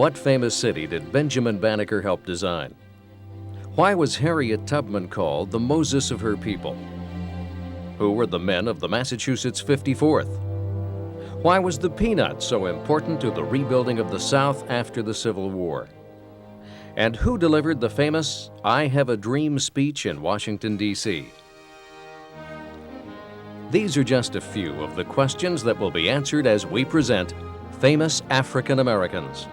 What famous city did Benjamin Banneker help design? Why was Harriet Tubman called the Moses of her people? Who were the men of the Massachusetts 54th? Why was the peanut so important to the rebuilding of the South after the Civil War? And who delivered the famous "I Have a Dream" speech in Washington, D.C.? These are just a few of the questions that will be answered as we present Famous African Americans.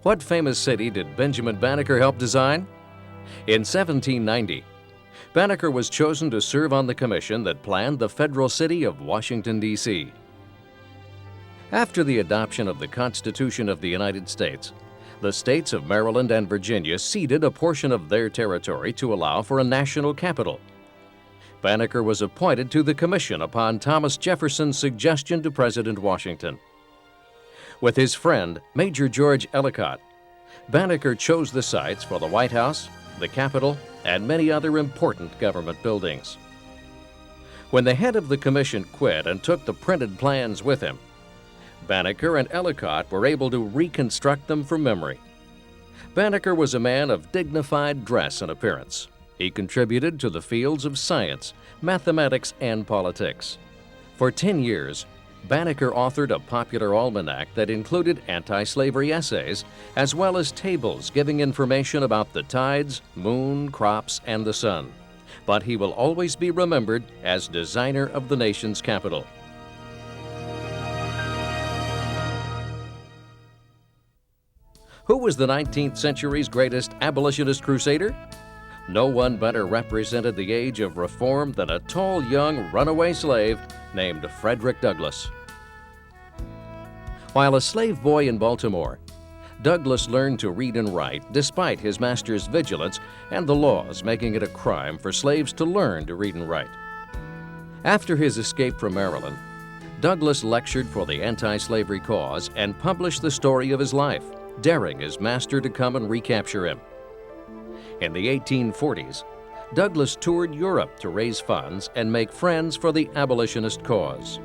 What famous city did Benjamin Banneker help design? In 1790, Banneker was chosen to serve on the commission that planned the federal city of Washington, D.C. After the adoption of the Constitution of the United States, the states of Maryland and Virginia ceded a portion of their territory to allow for a national capital. Banneker was appointed to the commission upon Thomas Jefferson's suggestion to President Washington. With his friend, Major George Ellicott, Banneker chose the sites for the White House, the Capitol, and many other important government buildings. When the head of the commission quit and took the printed plans with him, Banneker and Ellicott were able to reconstruct them from memory. Banneker was a man of dignified dress and appearance. He contributed to the fields of science, mathematics, and politics. For 10 years, Banneker authored a popular almanac that included anti-slavery essays, as well as tables giving information about the tides, moon, crops, and the sun. But he will always be remembered as designer of the nation's capital. Who was the 19th century's greatest abolitionist crusader? No one better represented the age of reform than a tall, young runaway slave named Frederick Douglass. While a slave boy in Baltimore, Douglass learned to read and write despite his master's vigilance and the laws making it a crime for slaves to learn to read and write. After his escape from Maryland, Douglass lectured for the anti-slavery cause and published the story of his life, daring his master to come and recapture him. In the 1840s, Douglass toured Europe to raise funds and make friends for the abolitionist cause.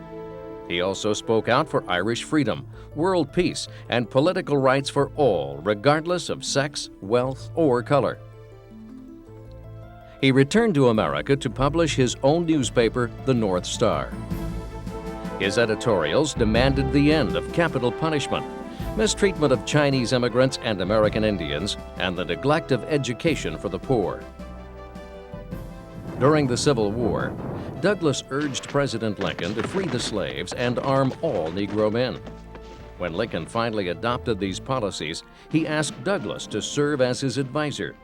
He also spoke out for Irish freedom, world peace, and political rights for all, regardless of sex, wealth, or color. He returned to America to publish his own newspaper, the North Star. His editorials demanded the end of capital punishment, mistreatment of Chinese immigrants and American Indians, and the neglect of education for the poor. During the Civil War, Douglass urged President Lincoln to free the slaves and arm all Negro men. When Lincoln finally adopted these policies, he asked Douglass to serve as his advisor.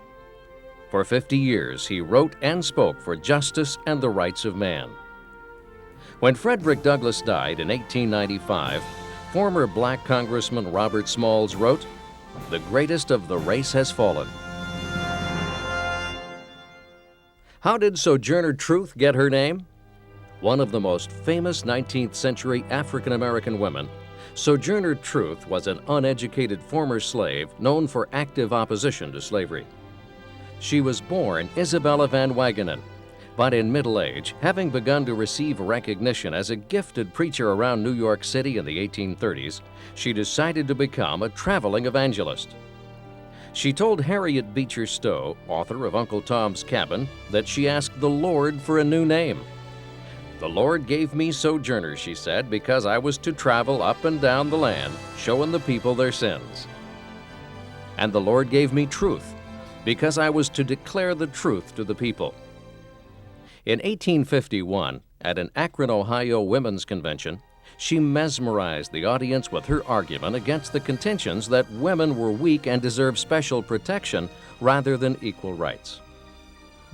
For 50 years, he wrote and spoke for justice and the rights of man. When Frederick Douglass died in 1895, former black Congressman Robert Smalls wrote, "The greatest of the race has fallen." How did Sojourner Truth get her name? One of the most famous 19th century African American women, Sojourner Truth was an uneducated former slave known for active opposition to slavery. She was born Isabella Van Wagenen, but in middle age, having begun to receive recognition as a gifted preacher around New York City in the 1830s, she decided to become a traveling evangelist. She told Harriet Beecher Stowe, author of Uncle Tom's Cabin, that she asked the Lord for a new name. "The Lord gave me Sojourner," she said, "because I was to travel up and down the land, showing the people their sins. And the Lord gave me Truth, because I was to declare the truth to the people." In 1851, at an Akron, Ohio women's convention, she mesmerized the audience with her argument against the contentions that women were weak and deserved special protection rather than equal rights.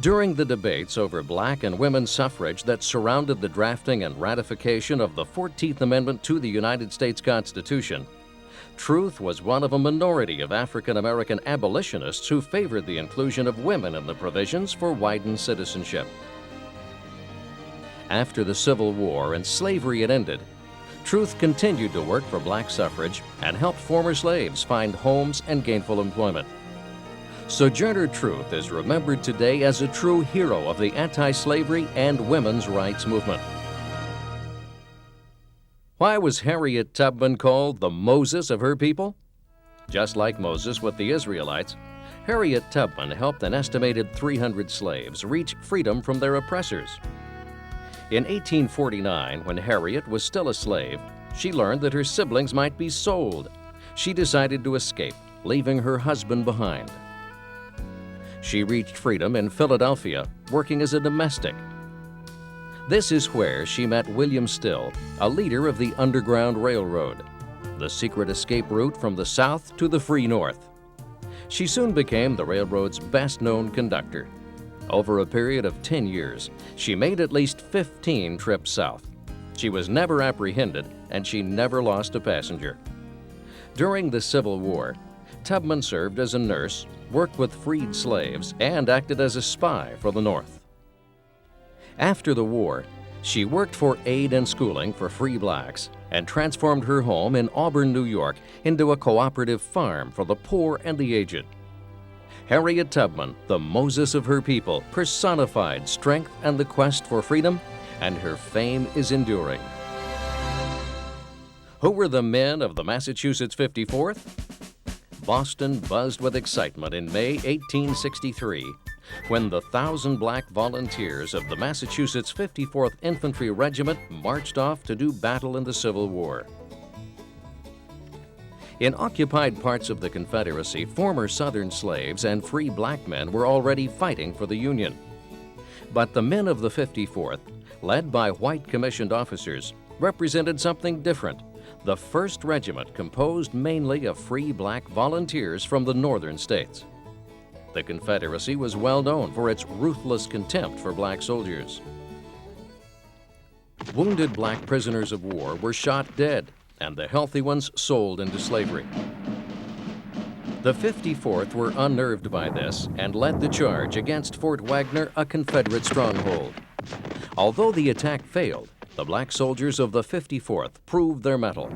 During the debates over black and women's suffrage that surrounded the drafting and ratification of the 14th Amendment to the United States Constitution, Truth was one of a minority of African American abolitionists who favored the inclusion of women in the provisions for widened citizenship. After the Civil War and slavery had ended, Truth continued to work for black suffrage and helped former slaves find homes and gainful employment. Sojourner Truth is remembered today as a true hero of the anti-slavery and women's rights movement. Why was Harriet Tubman called the Moses of her people? Just like Moses with the Israelites, Harriet Tubman helped an estimated 300 slaves reach freedom from their oppressors. In 1849, when Harriet was still a slave, she learned that her siblings might be sold. She decided to escape, leaving her husband behind. She reached freedom in Philadelphia, working as a domestic. This is where she met William Still, a leader of the Underground Railroad, the secret escape route from the South to the free North. She soon became the railroad's best-known conductor. Over a period of 10 years, she made at least 15 trips south. She was never apprehended, and she never lost a passenger. During the Civil War, Tubman served as a nurse, worked with freed slaves, and acted as a spy for the North. After the war, she worked for aid and schooling for free blacks and transformed her home in Auburn, New York, into a cooperative farm for the poor and the aged. Harriet Tubman, the Moses of her people, personified strength and the quest for freedom, and her fame is enduring. Who were the men of the Massachusetts 54th? Boston buzzed with excitement in May 1863 when the 1,000 black volunteers of the Massachusetts 54th Infantry Regiment marched off to do battle in the Civil War. In occupied parts of the Confederacy, former Southern slaves and free black men were already fighting for the Union. But the men of the 54th, led by white commissioned officers, represented something different. The 1st Regiment composed mainly of free black volunteers from the northern states. The Confederacy was well known for its ruthless contempt for black soldiers. Wounded black prisoners of war were shot dead, and the healthy ones sold into slavery. The 54th were unnerved by this and led the charge against Fort Wagner, a Confederate stronghold. Although the attack failed, the black soldiers of the 54th proved their mettle.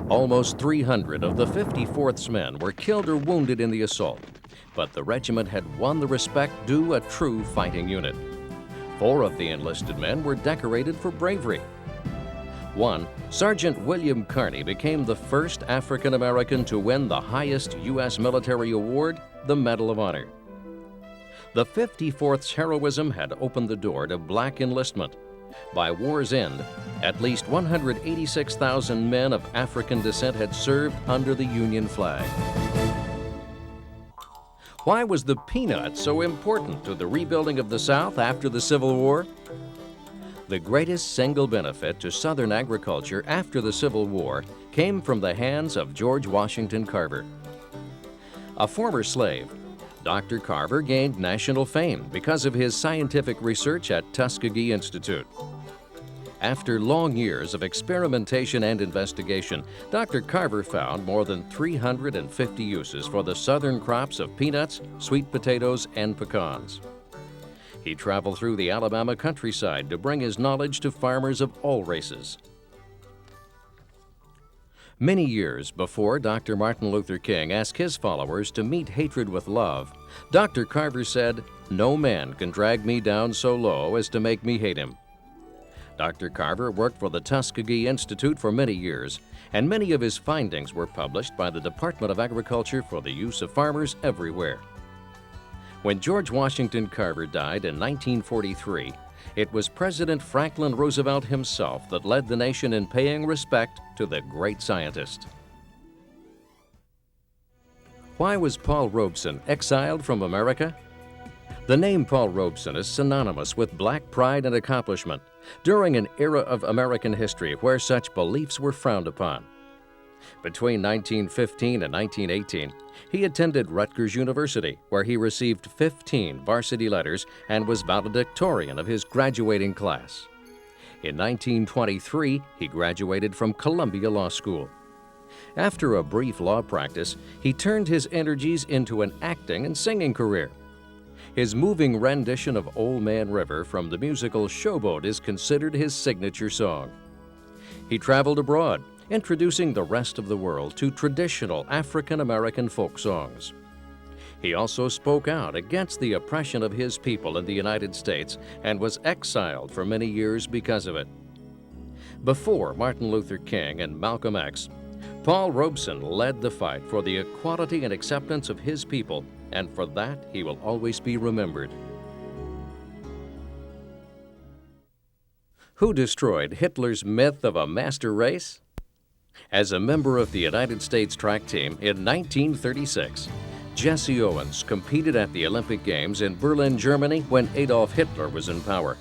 Almost 300 of the 54th's men were killed or wounded in the assault, but the regiment had won the respect due a true fighting unit. 4 of the enlisted men were decorated for bravery. One, Sergeant William Carney, became the first African American to win the highest U.S. military award, the Medal of Honor. The 54th's heroism had opened the door to black enlistment. By war's end, at least 186,000 men of African descent had served under the Union flag. Why was the peanut so important to the rebuilding of the South after the Civil War? The greatest single benefit to Southern agriculture after the Civil War came from the hands of George Washington Carver. A former slave, Dr. Carver gained national fame because of his scientific research at Tuskegee Institute. After long years of experimentation and investigation, Dr. Carver found more than 350 uses for the southern crops of peanuts, sweet potatoes, and pecans. He traveled through the Alabama countryside to bring his knowledge to farmers of all races. Many years before Dr. Martin Luther King asked his followers to meet hatred with love, Dr. Carver said, "No man can drag me down so low as to make me hate him." Dr. Carver worked for the Tuskegee Institute for many years, and many of his findings were published by the Department of Agriculture for the use of farmers everywhere. When George Washington Carver died in 1943, it was President Franklin Roosevelt himself that led the nation in paying respect to the great scientist. Why was Paul Robeson exiled from America? The name Paul Robeson is synonymous with black pride and accomplishment during an era of American history where such beliefs were frowned upon. Between 1915 and 1918, he attended Rutgers University, where he received 15 varsity letters and was valedictorian of his graduating class. In 1923, he graduated from Columbia Law School. After a brief law practice, he turned his energies into an acting and singing career. His moving rendition of Old Man River from the musical Showboat is considered his signature song. He traveled abroad, introducing the rest of the world to traditional African American folk songs. He also spoke out against the oppression of his people in the United States and was exiled for many years because of it. Before Martin Luther King and Malcolm X, Paul Robeson led the fight for the equality and acceptance of his people, and for that he will always be remembered. Who destroyed Hitler's myth of a master race? As a member of the United States track team in 1936, Jesse Owens competed at the Olympic Games in Berlin, Germany when Adolf Hitler was in power.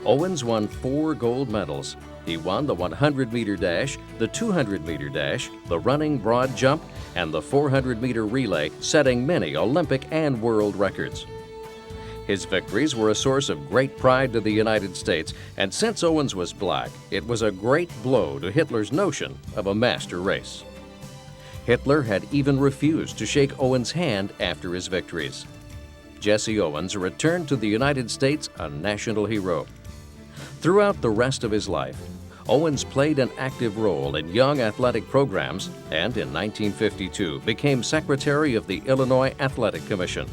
Owens won 4 gold medals. He won the 100-meter dash, the 200-meter dash, the running broad jump, and the 400-meter relay, setting many Olympic and world records. His victories were a source of great pride to the United States, and since Owens was black, it was a great blow to Hitler's notion of a master race. Hitler had even refused to shake Owens' hand after his victories. Jesse Owens returned to the United States a national hero. Throughout the rest of his life, Owens played an active role in young athletic programs and in 1952 became secretary of the Illinois Athletic Commission.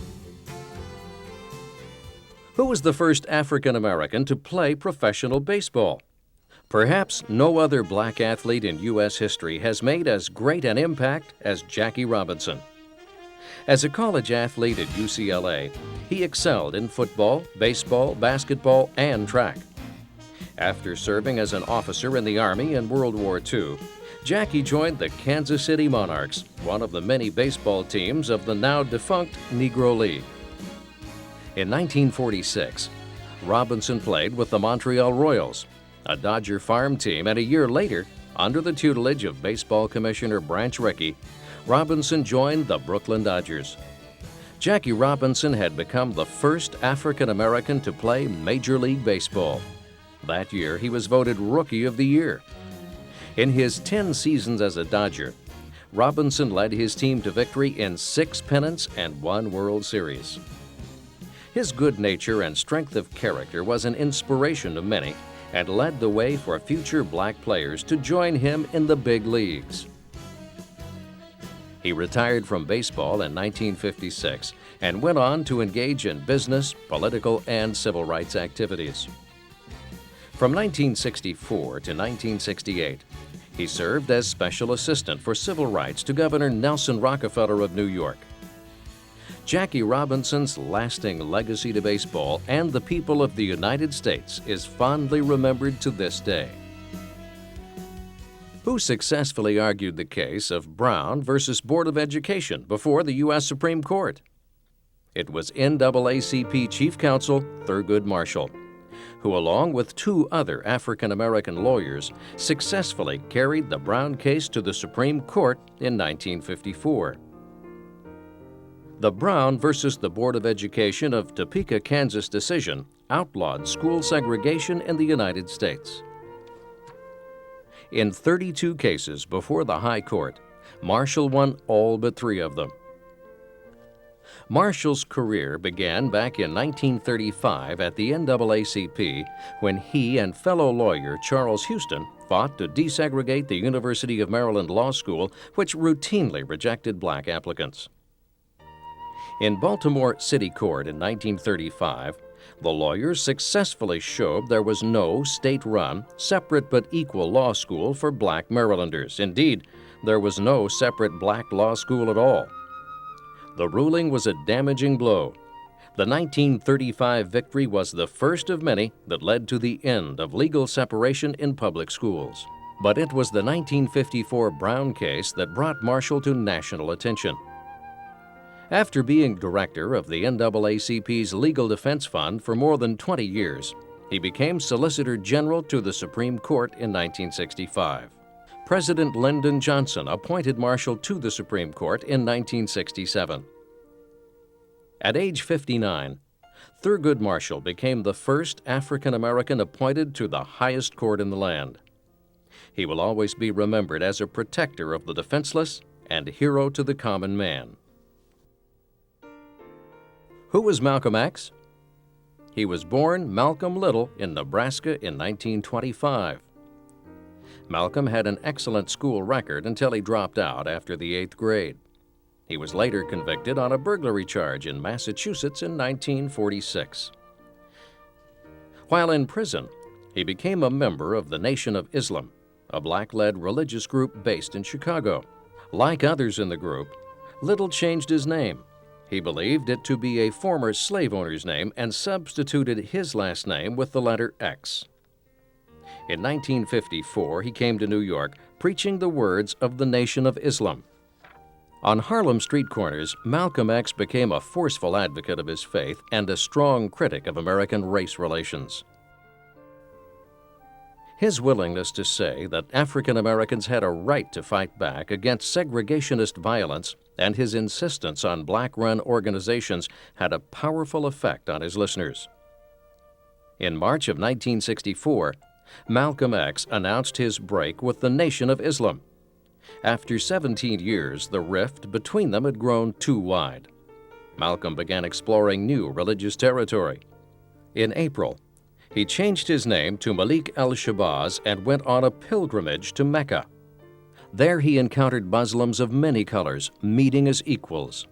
Who was the first African American to play professional baseball? Perhaps no other black athlete in U.S. history has made as great an impact as Jackie Robinson. As a college athlete at UCLA, he excelled in football, baseball, basketball, and track. After serving as an officer in the Army in World War II, Jackie joined the Kansas City Monarchs, one of the many baseball teams of the now-defunct Negro League. In 1946, Robinson played with the Montreal Royals, a Dodger farm team, and a year later, under the tutelage of baseball commissioner Branch Rickey, Robinson joined the Brooklyn Dodgers. Jackie Robinson had become the first African American to play Major League Baseball. That year, he was voted Rookie of the Year. In his 10 seasons as a Dodger, Robinson led his team to victory in 6 pennants and 1 World Series. His good nature and strength of character was an inspiration to many and led the way for future black players to join him in the big leagues. He retired from baseball in 1956 and went on to engage in business, political, and civil rights activities. From 1964 to 1968, he served as Special Assistant for Civil Rights to Governor Nelson Rockefeller of New York. Jackie Robinson's lasting legacy to baseball and the people of the United States is fondly remembered to this day. Who successfully argued the case of Brown versus Board of Education before the U.S. Supreme Court? It was NAACP Chief Counsel Thurgood Marshall, who, along with 2 other African-American lawyers, successfully carried the Brown case to the Supreme Court in 1954. The Brown versus the Board of Education of Topeka, Kansas decision outlawed school segregation in the United States. In 32 cases before the High Court, Marshall won all but 3 of them. Marshall's career began back in 1935 at the NAACP when he and fellow lawyer Charles Houston fought to desegregate the University of Maryland Law School, which routinely rejected black applicants. In Baltimore City Court in 1935, the lawyers successfully showed there was no state-run, separate but equal law school for black Marylanders. Indeed, there was no separate black law school at all. The ruling was a damaging blow. The 1935 victory was the first of many that led to the end of legal separation in public schools. But it was the 1954 Brown case that brought Marshall to national attention. After being director of the NAACP's Legal Defense Fund for more than 20 years, he became Solicitor General to the Supreme Court in 1965. President Lyndon Johnson appointed Marshall to the Supreme Court in 1967. At age 59, Thurgood Marshall became the first African American appointed to the highest court in the land. He will always be remembered as a protector of the defenseless and hero to the common man. Who was Malcolm X? He was born Malcolm Little in Nebraska in 1925. Malcolm had an excellent school record until he dropped out after the 8th grade. He was later convicted on a burglary charge in Massachusetts in 1946. While in prison, he became a member of the Nation of Islam, a black-led religious group based in Chicago. Like others in the group, Little changed his name. He believed it to be a former slave owner's name and substituted his last name with the letter X. In 1954, he came to New York preaching the words of the Nation of Islam. On Harlem street corners, Malcolm X became a forceful advocate of his faith and a strong critic of American race relations. His willingness to say that African Americans had a right to fight back against segregationist violence and his insistence on black-run organizations had a powerful effect on his listeners. In March of 1964, Malcolm X announced his break with the Nation of Islam. After 17 years, the rift between them had grown too wide. Malcolm began exploring new religious territory. In April, he changed his name to Malik el-Shabazz and went on a pilgrimage to Mecca. There he encountered Muslims of many colors, meeting as equals.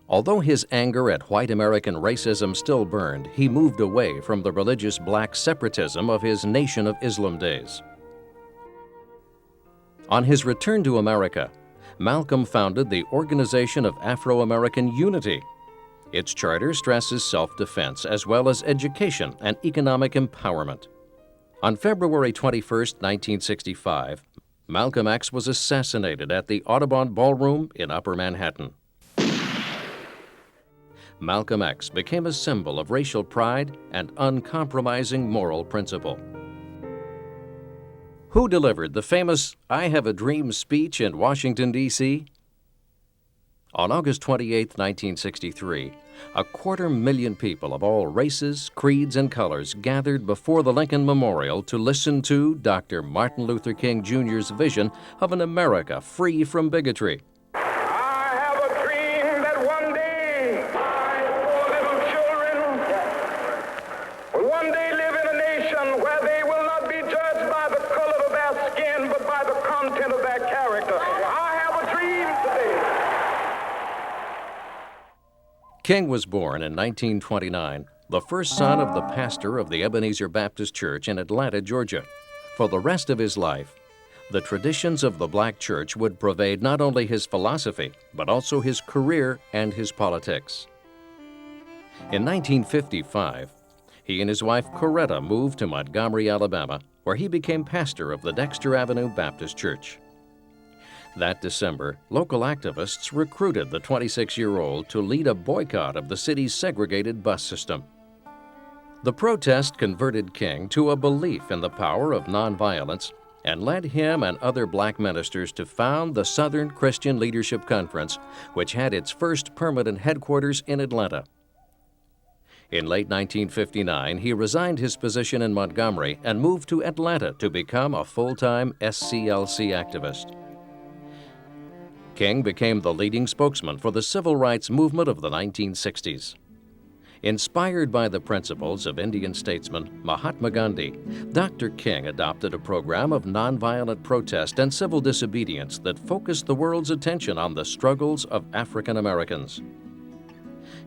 Although his anger at white American racism still burned, he moved away from the religious black separatism of his Nation of Islam days. On his return to America, Malcolm founded the Organization of Afro-American Unity. Its charter stresses self-defense as well as education and economic empowerment. On February 21, 1965, Malcolm X was assassinated at the Audubon Ballroom in Upper Manhattan. Malcolm X became a symbol of racial pride and uncompromising moral principle. Who delivered the famous "I Have a Dream" speech in Washington, D.C.? On August 28, 1963, 250,000 people of all races, creeds, and colors gathered before the Lincoln Memorial to listen to Dr. Martin Luther King Jr.'s vision of an America free from bigotry. I have a dream that one day my poor little children will one day live in a nation where they will not be judged by the color of their skin, but by the content of their character. I have a dream today. King was born in 1929, the first son of the pastor of the Ebenezer Baptist Church in Atlanta, Georgia. For the rest of his life, the traditions of the black church would pervade not only his philosophy, but also his career and his politics. In 1955, he and his wife Coretta moved to Montgomery, Alabama, where he became pastor of the Dexter Avenue Baptist Church. That December, local activists recruited the 26-year-old to lead a boycott of the city's segregated bus system. The protest converted King to a belief in the power of nonviolence and led him and other black ministers to found the Southern Christian Leadership Conference, which had its first permanent headquarters in Atlanta. In late 1959, he resigned his position in Montgomery and moved to Atlanta to become a full-time SCLC activist. King became the leading spokesman for the civil rights movement of the 1960s. Inspired by the principles of Indian statesman Mahatma Gandhi, Dr. King adopted a program of nonviolent protest and civil disobedience that focused the world's attention on the struggles of African Americans.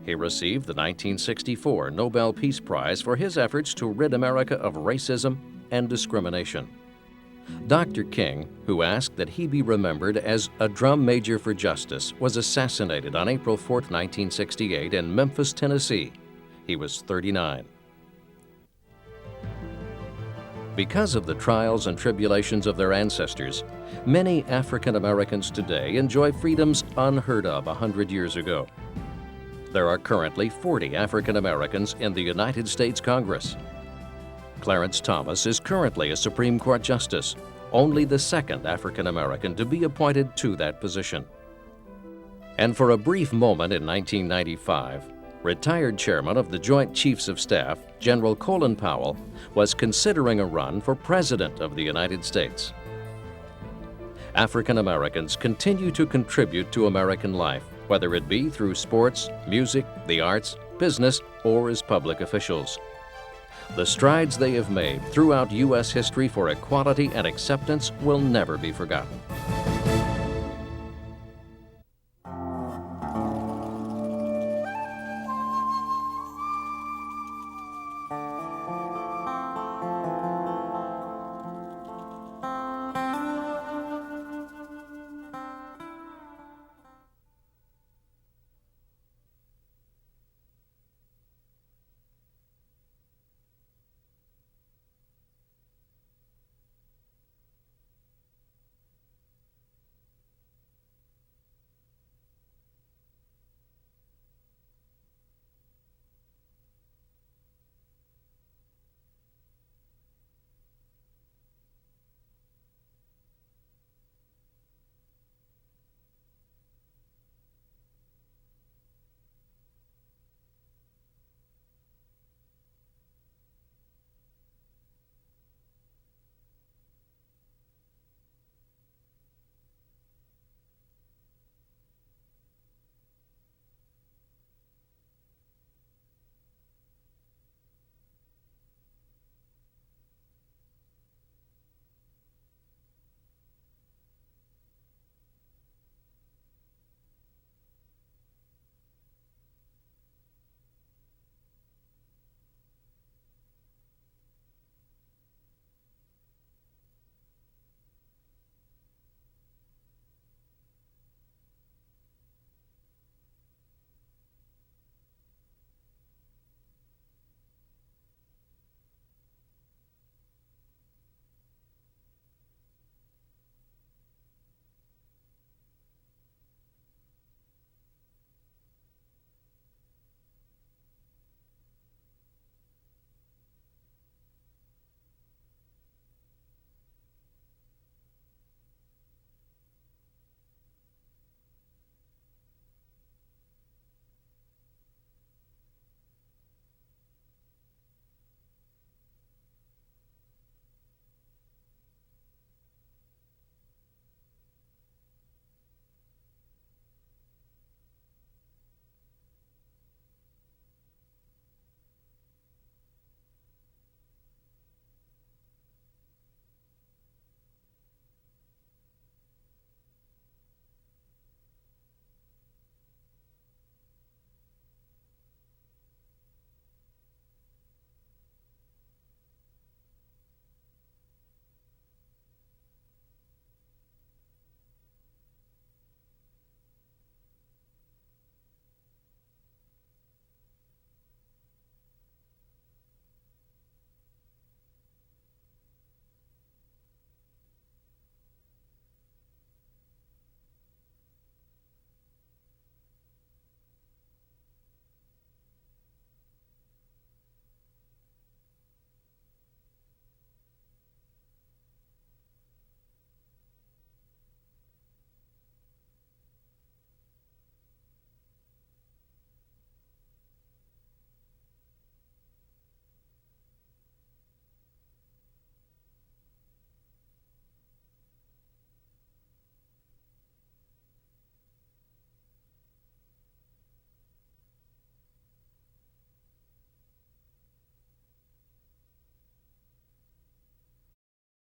He received the 1964 Nobel Peace Prize for his efforts to rid America of racism and discrimination. Dr. King, who asked that he be remembered as a drum major for justice, was assassinated on April 4, 1968 in Memphis, Tennessee. He was 39. Because of the trials and tribulations of their ancestors, many African Americans today enjoy freedoms unheard of 100 years ago. There are currently 40 African Americans in the United States Congress. Clarence Thomas is currently a Supreme Court Justice, only the second African American to be appointed to that position. And for a brief moment in 1995, retired chairman of the Joint Chiefs of Staff, General Colin Powell, was considering a run for President of the United States. African Americans continue to contribute to American life, whether it be through sports, music, the arts, business, or as public officials. The strides they have made throughout U.S. history for equality and acceptance will never be forgotten.